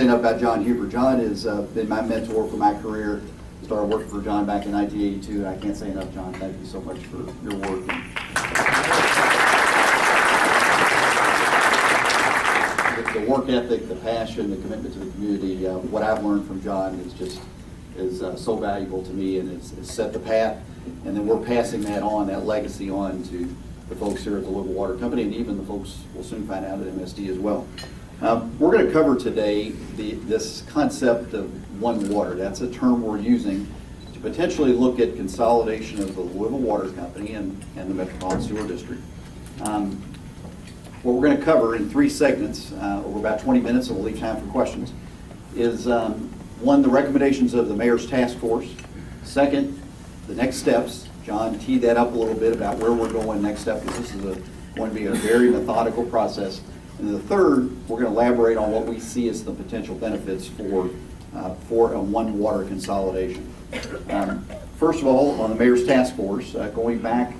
say enough about John Huber. John has been my mentor for my career. Started working for John back in 1982, and I can't say enough, John. Thank you so much for your work. The work ethic, the passion, the commitment to the community, what I've learned from John is so valuable to me, and it's set the path. And then we're passing that on, that legacy on to the folks here at the Louisville Water Company, and even the folks we'll soon find out at MSD as well. We're going to cover today this concept of one water. That's a term we're using to potentially look at consolidation of the Louisville Water Company and the Metropolitan Sewer District. What we're going to cover in 3 segments over about 20 minutes, and we'll leave time for questions, is one, the recommendations of the Mayor's Task Force. Second, the next steps. John teed that up a little bit about where we're going next step, because this is going to be a very methodical process. And the third, we're going to elaborate on what we see as the potential benefits for a one water consolidation. First of all, on the Mayor's Task Force, going back,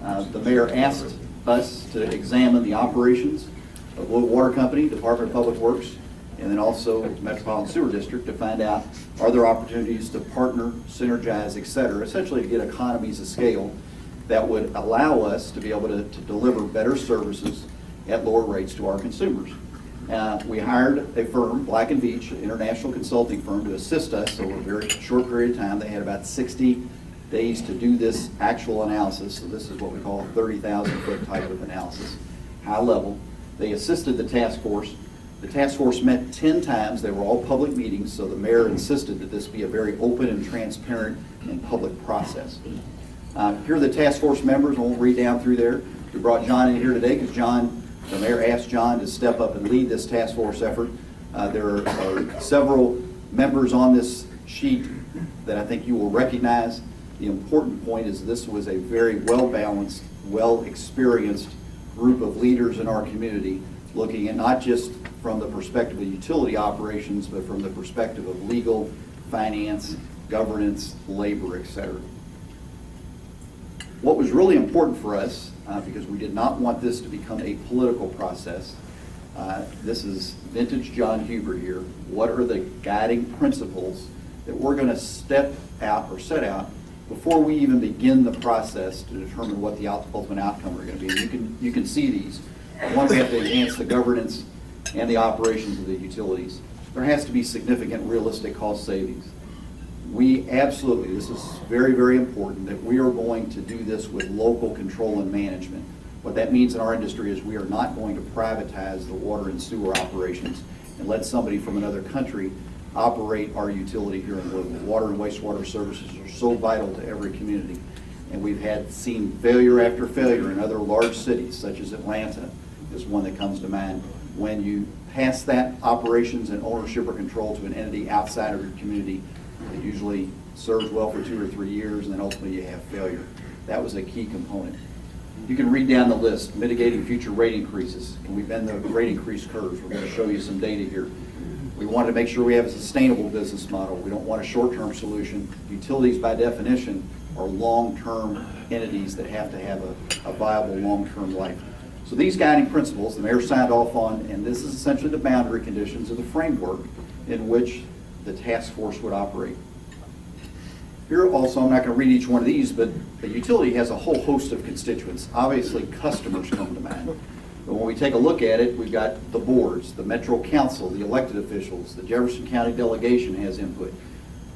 the Mayor asked us to examine the operations of Louisville Water Company, Department of Public Works, and then also Metropolitan Sewer District to find out, are there opportunities to partner, synergize, et cetera, essentially to get economies of scale that would allow us to be able to deliver better services at lower rates to our consumers. We hired a firm, Black & Veatch, an international consulting firm, to assist us over a very short period of time. They had about 60 days to do this actual analysis. So this is what we call a 30,000-foot type of analysis, high level. They assisted the task force. The task force met 10 times. They were all public meetings, so the mayor insisted that this be a very open and transparent and public process. Here are the task force members. I won't read down through there. We brought John in here today because the mayor asked John to step up and lead this task force effort. There are several members on this sheet that I think you will recognize. The important point is this was a very well-balanced, well-experienced group of leaders in our community, looking at not just from the perspective of utility operations, but from the perspective of legal, finance, governance, labor, etc. What was really important for us, because we did not want this to become a political process, this is vintage John Huber here. What are the guiding principles that we're going to set out before we even begin the process to determine what the ultimate outcome are going to be? You can see these. One, we have to enhance the governance and the operations of the utilities. There has to be significant realistic cost savings. We absolutely, this is very, very important, that we are going to do this with local control and management. What that means in our industry is we are not going to privatize the water and sewer operations and let somebody from another country operate our utility here in Louisville. Water and wastewater services are so vital to every community. And we've seen failure after failure in other large cities, such as Atlanta is one that comes to mind. When you pass that operations and ownership or control to an entity outside of your community, it usually serves well for 2 or 3 years, and then ultimately you have failure. That was a key component. You can read down the list. Mitigating future rate increases. Can we bend the rate increase curves? We're going to show you some data here. We wanted to make sure we have a sustainable business model. We don't want a short-term solution. Utilities, by definition, are long-term entities that have to have a viable long-term life. So these guiding principles, the mayor signed off on, and this is essentially the boundary conditions of the framework in which the task force would operate. Here also, I'm not going to read each one of these, but the utility has a whole host of constituents. Obviously, customers come to mind. But when we take a look at it, we've got the boards, the Metro Council, the elected officials, the Jefferson County delegation has input,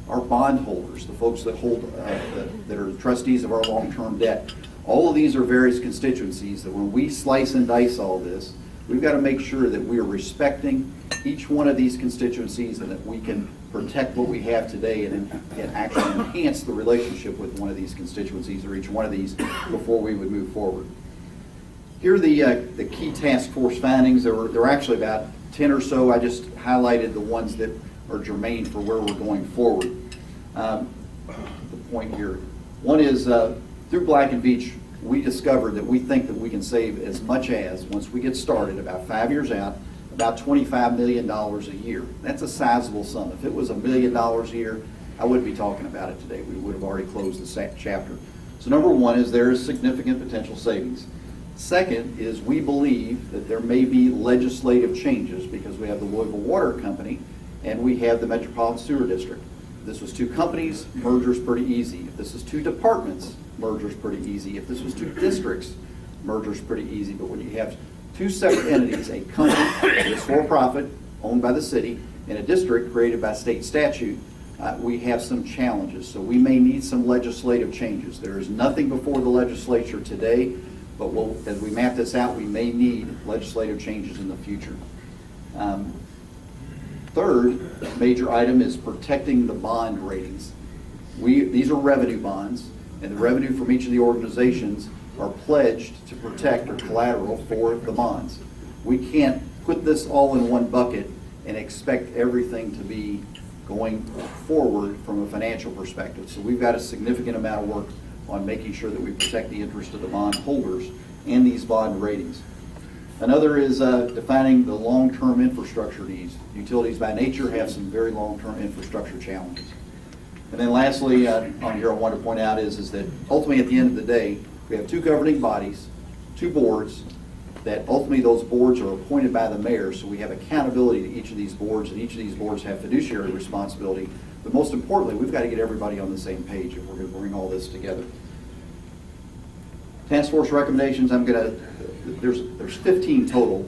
our bondholders, the folks that hold, that are the trustees of our long-term debt. All of these are various constituencies that when we slice and dice all this, we've got to make sure that we are respecting each one of these constituencies and that we can protect what we have today and actually enhance the relationship with one of these constituencies or each one of these before we would move forward. Here are the key task force findings. There were actually about 10 or so. I just highlighted the ones that are germane for where we're going forward. The point here. One is through Black & Veatch, we discovered that we think that we can save as much as, once we get started, about 5 years out, about $25 million a year. That's a sizable sum. If it was $1 million a year, I wouldn't be talking about it today. We would have already closed the chapter. So number one is there is significant potential savings. Second is we believe that there may be legislative changes because we have the Louisville Water Company and we have the Metropolitan Sewer District. If this was two companies, merger's pretty easy. If this is two departments, merger's pretty easy. If this was two districts, merger's pretty easy. But when you have two separate entities, a company that is for-profit, owned by the city, and a district created by state statute, we have some challenges. So we may need some legislative changes. There is nothing before the legislature today, but as we map this out, we may need legislative changes in the future. Third major item is protecting the bond ratings. These are revenue bonds, and the revenue from each of the organizations are pledged to protect or collateral for the bonds. We can't put this all in one bucket and expect everything to be going forward from a financial perspective. So we've got a significant amount of work on making sure that we protect the interest of the bond holders and these bond ratings. Another is defining the long-term infrastructure needs. Utilities by nature have some very long-term infrastructure challenges. And then lastly, on here I want to point out is that ultimately at the end of the day, we have two governing bodies, two boards, that ultimately those boards are appointed by the mayor, so we have accountability to each of these boards, and each of these boards have fiduciary responsibility. But most importantly, we've got to get everybody on the same page if we're going to bring all this together. Task force recommendations, there's 15 total.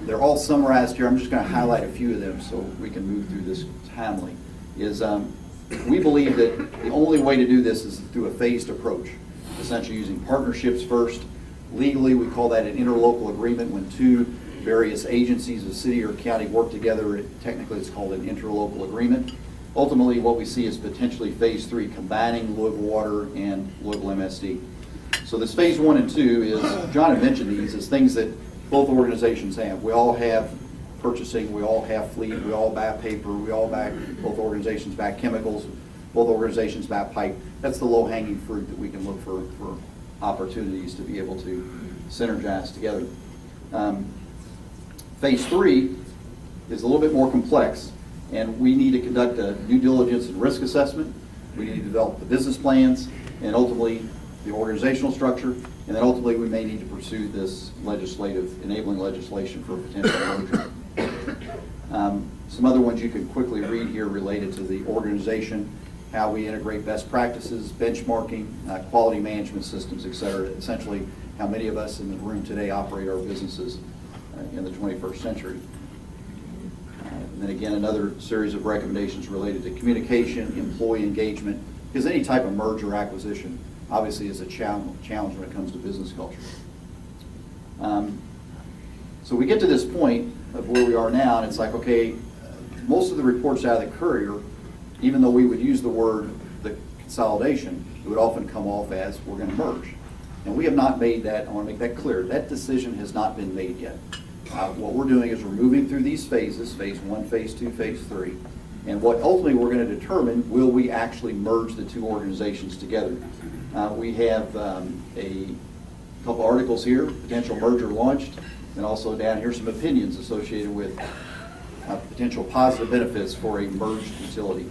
They're all summarized here. I'm just going to highlight a few of them so we can move through this timely. We believe that the only way to do this is through a phased approach, essentially using partnerships first. Legally, we call that an interlocal agreement. When two various agencies, a city or county, work together, technically it's called an interlocal agreement. Ultimately, what we see is potentially phase 3, combining Louisville Water and Louisville MSD. So this phase 1 and 2 is, John had mentioned these, is things that both organizations have. We all have purchasing, we all have fleet, we all buy paper, both organizations buy chemicals, both organizations buy pipe. That's the low-hanging fruit that we can look for opportunities to be able to synergize together. Phase 3 is a little bit more complex, and we need to conduct a due diligence and risk assessment. We need to develop the business plans, and ultimately the organizational structure, and then ultimately we may need to pursue this enabling legislation for potential merger. Some other ones you can quickly read here related to the organization, how we integrate best practices, benchmarking, quality management systems, et cetera. Essentially, how many of us in the room today operate our businesses in the 21st century. And then again, another series of recommendations related to communication, employee engagement, because any type of merger or acquisition obviously is a challenge when it comes to business culture. So we get to this point of where we are now, and it's like, okay, most of the reports out of the Courier, even though we would use the word the consolidation, it would often come off as we're going to merge. And we have not made that, I want to make that clear, that decision has not been made yet. What we're doing is we're moving through these phases, phase 1, phase 2, phase 3, and what ultimately we're going to determine, will we actually merge the two organizations together? We have a couple articles here, potential merger launched, and also down here some opinions associated with potential positive benefits for a merged utility.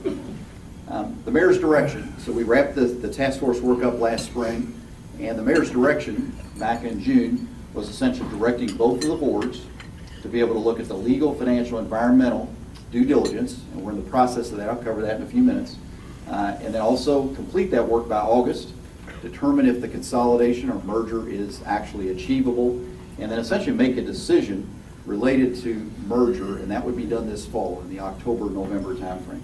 The mayor's direction, so we wrapped the task force work up last spring, and the mayor's direction back in June was essentially directing both of the boards to be able to look at the legal, financial, environmental due diligence, and we're in the process of that. I'll cover that in a few minutes. And then also complete that work by August, determine if the consolidation or merger is actually achievable, and then essentially make a decision related to merger, and that would be done this fall in the October-November timeframe.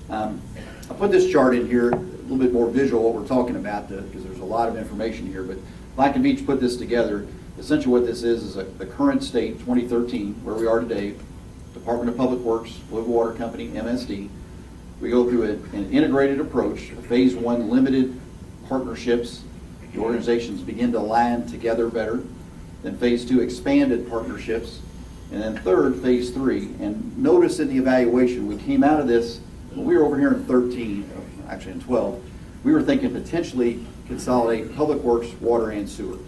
I put this chart in here, a little bit more visual what we're talking about, because there's a lot of information here, but Black and Beach put this together. Essentially what this is the current state, 2013, where we are today, Department of Public Works, Louisville Water Company, MSD. We go through an integrated approach, phase 1, limited partnerships. The organizations begin to align together better. Then phase 2, expanded partnerships. And then third, phase 3. And notice in the evaluation, we came out of this, when we were over here in 13, actually in 12, we were thinking potentially consolidate public works, water, and sewer.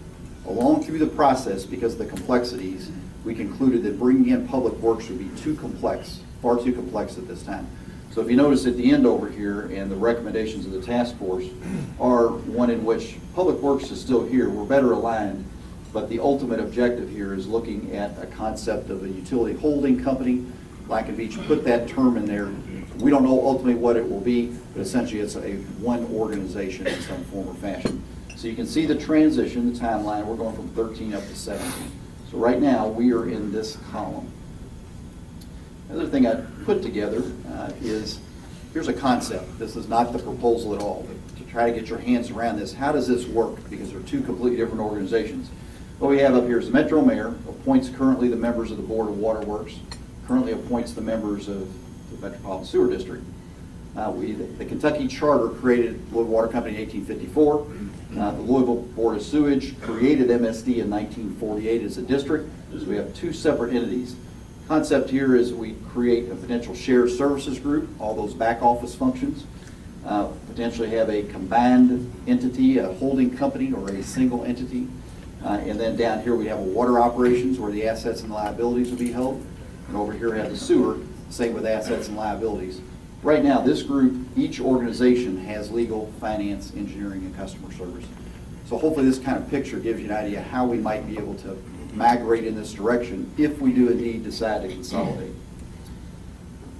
Along through the process, because of the complexities, we concluded that bringing in public works would be too complex, far too complex at this time. So if you notice at the end over here, and the recommendations of the task force are one in which public works is still here, we're better aligned, but the ultimate objective here is looking at a concept of a utility holding company Black and Beach put that term in there. We don't know ultimately what it will be, but essentially it's a one organization in some form or fashion. So you can see the transition, the timeline. We're going from 13 up to 17. So right now we are in this column. Another thing I put together is, here's a concept. This is not the proposal at all, but to try to get your hands around this. How does this work? Because they're two completely different organizations. What we have up here is the Metro Mayor appoints currently the members of the Board of Waterworks, currently appoints the members of the Metropolitan Sewer District. The Kentucky Charter created Louisville Water Company in 1854. The Louisville Board of Sewage created MSD in 1948 as a district. So we have two separate entities. Concept here is we create a potential shared services group, all those back office functions, potentially have a combined entity, a holding company, or a single entity. And then down here we have a water operations where the assets and liabilities will be held. And over here we have the sewer, same with assets and liabilities. Right now, this group, each organization has legal, finance, engineering, and customer service. So hopefully this kind of picture gives you an idea how we might be able to migrate in this direction if we do indeed decide to consolidate.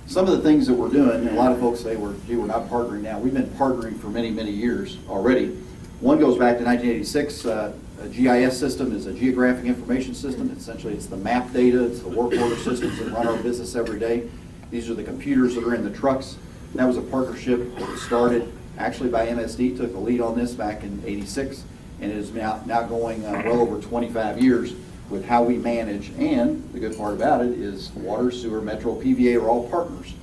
Some of the things that we're doing, and a lot of folks say we're not partnering now. We've been partnering for many, many years already. One goes back to 1986. A GIS system is a geographic information system. Essentially, it's the map data, it's the work order systems that run our business every day. These are the computers that are in the trucks. That was a partnership that was started actually by MSD, took the lead on this back in '86, and it is now going well over 25 years with how we manage. And the good part about it is water, sewer, metro, PVA are all partners.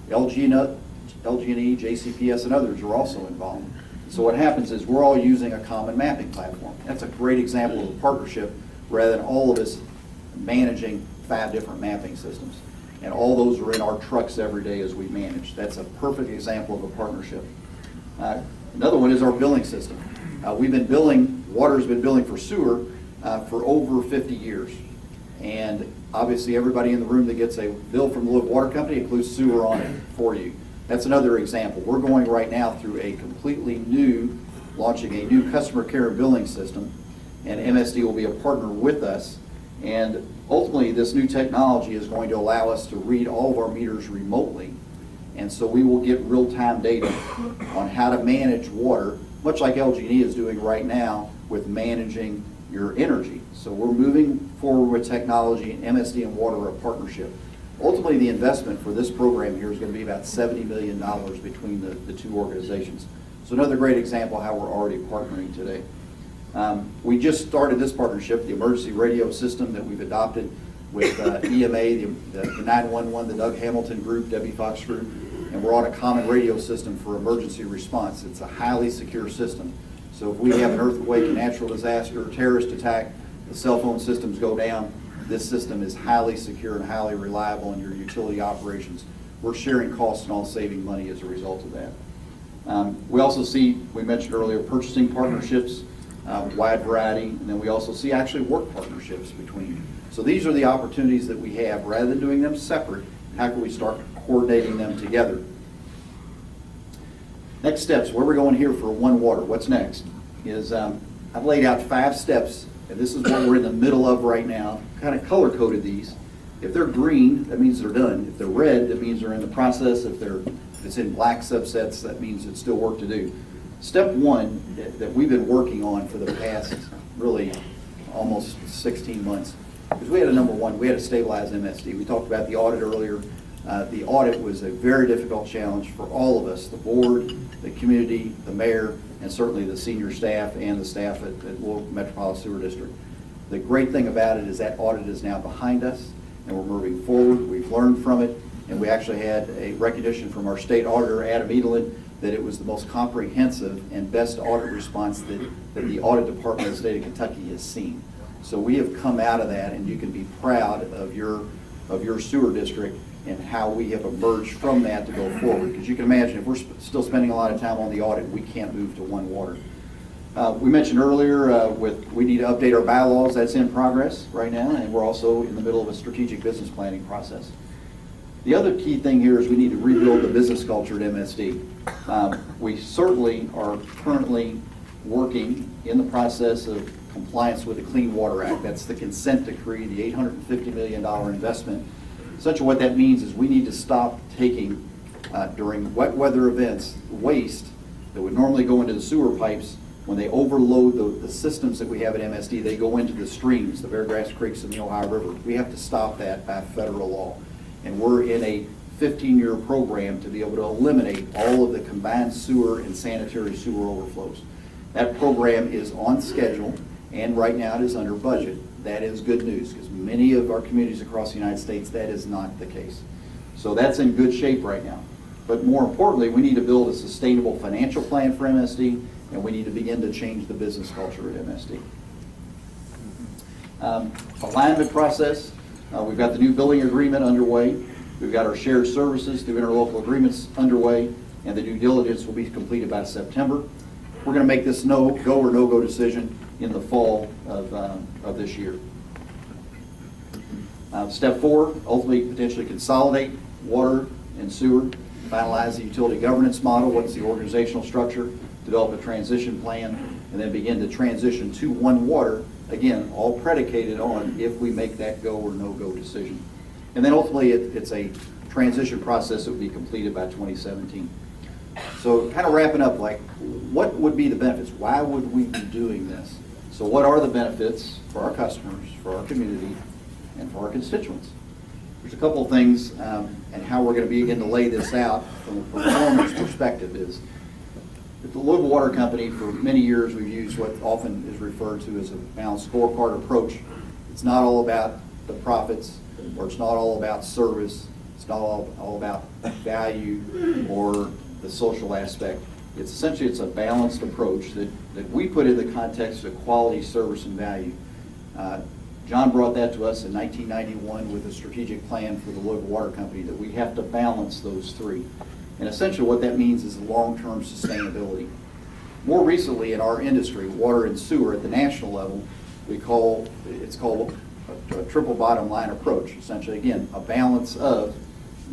LG&E, JCPS, and others are also involved. So what happens is we're all using a common mapping platform. That's a great example of a partnership rather than all of us managing 5 different mapping systems. And all those are in our trucks every day as we manage. That's a perfect example of a partnership. Another one is our billing system. We've been billing, water's been billing for sewer for over 50 years. And obviously everybody in the room that gets a bill from the Louisville Water Company includes sewer on it for you. That's another example. We're going right now through a completely new, launching a new customer care and billing system, and MSD will be a partner with us. And ultimately, this new technology is going to allow us to read all of our meters remotely. And so we will get real-time data on how to manage water, much like LG&E is doing right now with managing your energy. So we're moving forward with technology, and MSD and water are a partnership. Ultimately, the investment for this program here is going to be about $70 million between the two organizations. So another great example of how we're already partnering today. We just started this partnership, the emergency radio system that we've adopted with EMA, the 911, the Doug Hamilton Group, Debbie Fox Group, and we're on a common radio system for emergency response. It's a highly secure system. So if we have an earthquake, a natural disaster, a terrorist attack, the cell phone systems go down, this system is highly secure and highly reliable in your utility operations. We're sharing costs and all saving money as a result of that. We also see, we mentioned earlier, purchasing partnerships, wide variety, and then we also see actually work partnerships between. So these are the opportunities that we have. Rather than doing them separate, how can we start coordinating them together? Next steps, where we're going here for One Water, what's next, is I've laid out 5 steps, and this is what we're in the middle of right now. Kind of color-coded these. If they're green, that means they're done. If they're red, that means they're in the process. If it's in black subsets, that means it's still work to do. Step 1 that we've been working on for the past, really, almost 16 months, is we had number one, we had to stabilize MSD. We talked about the audit earlier. The audit was a very difficult challenge for all of us, the board, the community, the mayor, and certainly the senior staff and the staff at Louisville Metropolitan Sewer District. The great thing about it is that audit is now behind us, and we're moving forward. We've learned from it, and we actually had a recognition from our state auditor, Adam Edelin, that it was the most comprehensive and best audit response that the audit department of the state of Kentucky has seen. So we have come out of that, and you can be proud of your sewer district and how we have emerged from that to go forward. Because you can imagine if we're still spending a lot of time on the audit, we can't move to One Water. We mentioned earlier we need to update our bylaws. That's in progress right now, and we're also in the middle of a strategic business planning process. The other key thing here is we need to rebuild the business culture at MSD. We certainly are currently working in the process of compliance with the Clean Water Act. That's the consent decree, the $850 million investment Essentially what that means is we need to stop taking, during wet weather events, waste that would normally go into the sewer pipes. When they overload the systems that we have at MSD, they go into the streams, the Beargrass Creeks and the Ohio River. We have to stop that by federal law. And we're in a 15-year program to be able to eliminate all of the combined sewer and sanitary sewer overflows. That program is on schedule, and right now it is under budget. That is good news, because many of our communities across the United States, that is not the case. So that's in good shape right now. But more importantly, we need to build a sustainable financial plan for MSD, and we need to begin to change the business culture at MSD. Alignment process, we've got the new billing agreement underway. We've got our shared services through interlocal agreements underway, and the due diligence will be completed by September. We're going to make this go or no-go decision in the fall of this year. Step 4, ultimately potentially consolidate water and sewer, finalize the utility governance model, what's the organizational structure, develop a transition plan, and then begin to transition to One Water, again, all predicated on if we make that go or no-go decision. And then ultimately it's a transition process that will be completed by 2017. So kind of wrapping up, like, what would be the benefits? Why would we be doing this? So what are the benefits for our customers, for our community, and for our constituents? There's a couple of things, and how we're going to begin to lay this out from a performance perspective is, at the Louisville Water Company, for many years we've used what often is referred to as a balanced scorecard approach. It's not all about the profits, or it's not all about service, it's not all about value or the social aspect. It's essentially, it's a balanced approach that we put in the context of quality, service, and value. John brought that to us in 1991 with a strategic plan for the Louisville Water Company, that we have to balance those three. And essentially what that means is long-term sustainability. More recently in our industry, water and sewer at the national level, it's called a triple bottom line approach. Essentially, again, a balance of,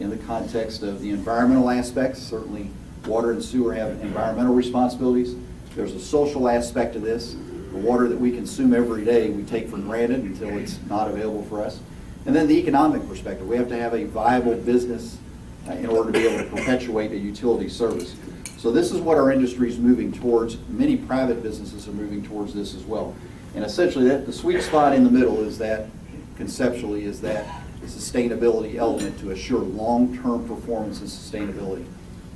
in the context of the environmental aspects, certainly water and sewer have environmental responsibilities. There's a social aspect to this. The water that we consume every day we take for granted until it's not available for us. And then the economic perspective. We have to have a viable business in order to be able to perpetuate a utility service. So this is what our industry is moving towards. Many private businesses are moving towards this as well. And essentially the sweet spot in the middle is that, conceptually, is that sustainability element to assure long-term performance and sustainability.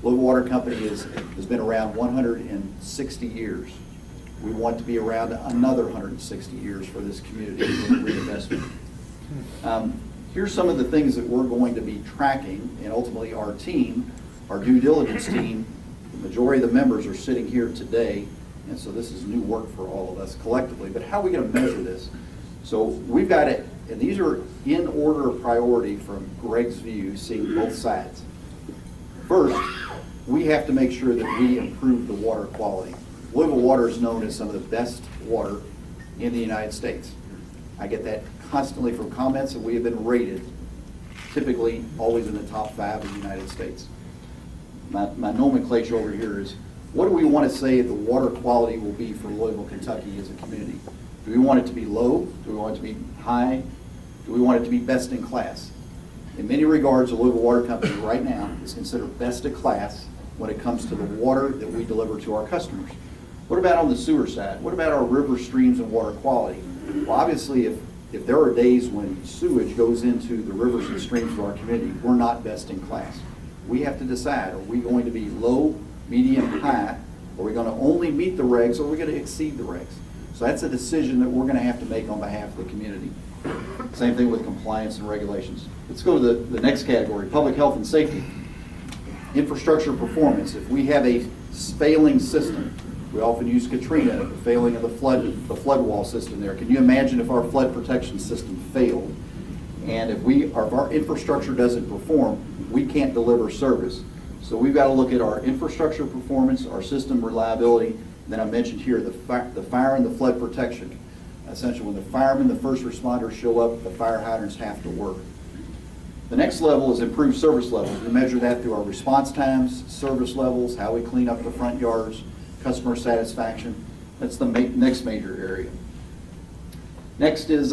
Louisville Water Company has been around 160 years. We want to be around another 160 years for this community in reinvestment. Here's some of the things that we're going to be tracking, and ultimately our team, our due diligence team, the majority of the members are sitting here today, and so this is new work for all of us collectively. But how are we going to measure this? So we've got it, and these are in order of priority from Greg's view, seeing both sides. First, we have to make sure that we improve the water quality. Louisville water is known as some of the best water in the United States. I get that constantly from comments that we have been rated, typically always in the top 5 of the United States. My nomenclature over here is, what do we want to say the water quality will be for Louisville, Kentucky as a community? Do we want it to be low? Do we want it to be high? Do we want it to be best in class? In many regards, the Louisville Water Company right now is considered best in class when it comes to the water that we deliver to our customers. What about on the sewer side? What about our river, streams, and water quality? Well, obviously, if there are days when sewage goes into the rivers and streams of our community, we're not best in class. We have to decide, are we going to be low, medium, high? Are we going to only meet the regs, or are we going to exceed the regs? So that's a decision that we're going to have to make on behalf of the community. Same thing with compliance and regulations. Let's go to the next category, public health and safety. Infrastructure performance. If we have a failing system, we often use Katrina, the failing of the flood wall system there. Can you imagine if our flood protection system failed? And if our infrastructure doesn't perform, we can't deliver service. So we've got to look at our infrastructure performance, our system reliability, and then I mentioned here the fire and the flood protection. Essentially, when the firemen, the first responders show up, the fire hydrants have to work. The next level is improved service levels. We measure that through our response times, service levels, how we clean up the front yards, customer satisfaction. That's the next major area. Next is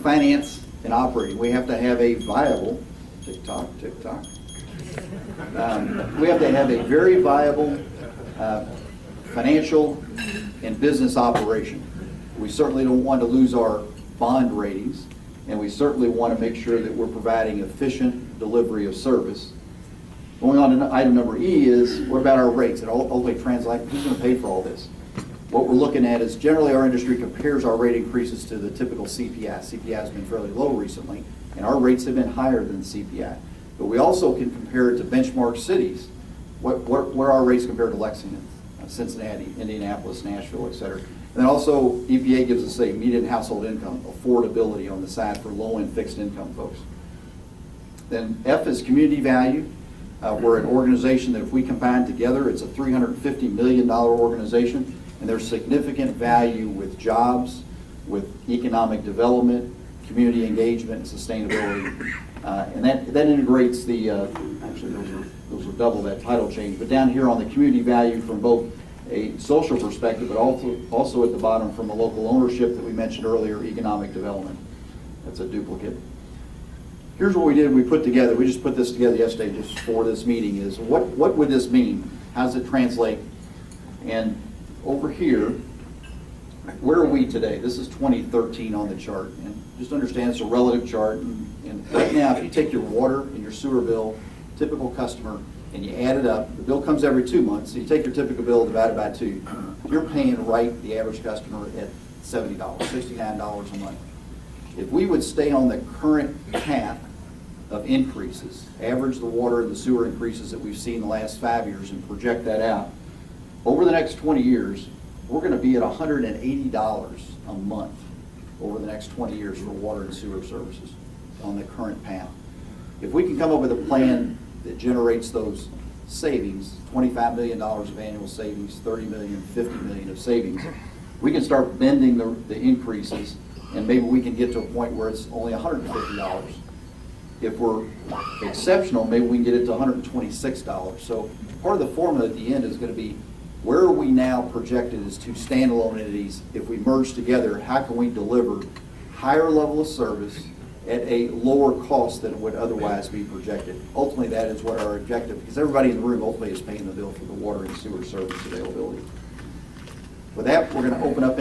finance and operating. We have to have a viable Tick-tock, tick-tock. We have to have a very viable financial and business operation. We certainly don't want to lose our bond ratings, and we certainly want to make sure that we're providing efficient delivery of service. Going on to item number E is, what about our rates? It ultimately translates, who's going to pay for all this? What we're looking at is generally our industry compares our rate increases to the typical CPI. CPI has been fairly low recently, and our rates have been higher than CPI. But we also can compare it to benchmark cities. What are our rates compared to Lexington, Cincinnati, Indianapolis, Nashville, et cetera? And then also EPA gives us a median household income, affordability on the side for low-end fixed income folks. Then F is community value. We're an organization that if we combine together, it's a $350 million organization, and there's significant value with jobs, with economic development, community engagement, and sustainability. And that integrates the, actually those are double that title change, but down here on the community value from both a social perspective, but also at the bottom from a local ownership that we mentioned earlier, economic development. That's a duplicate. Here's what we did, we just put this together yesterday just for this meeting, is what would this mean? How does it translate? And over here, where are we today? This is 2013 on the chart, and just understand it's a relative chart, and right now if you take your water and your sewer bill, typical customer, and you add it up, the bill comes every 2 months, so you take your typical bill divided by 2, you're paying the average customer at $70, $69 a month. If we would stay on the current path of increases, average the water and the sewer increases that we've seen the last 5 years and project that out, over the next 20 years, we're going to be at $180 a month over the next 20 years for water and sewer services on the current path. If we can come up with a plan that generates those savings, $25 million of annual savings, $30 million, $50 million of savings, we can start bending the increases, and maybe we can get to a point where it's only $150. If we're exceptional, maybe we can get it to $126. So part of the formula at the end is going to be, where are we now projected as two standalone entities? If we merge together, how can we deliver higher level of service at a lower cost than it would otherwise be projected? Ultimately, that is what our objective, because everybody in the room ultimately is paying the bill for the water and sewer service availability. With that, we're going to open up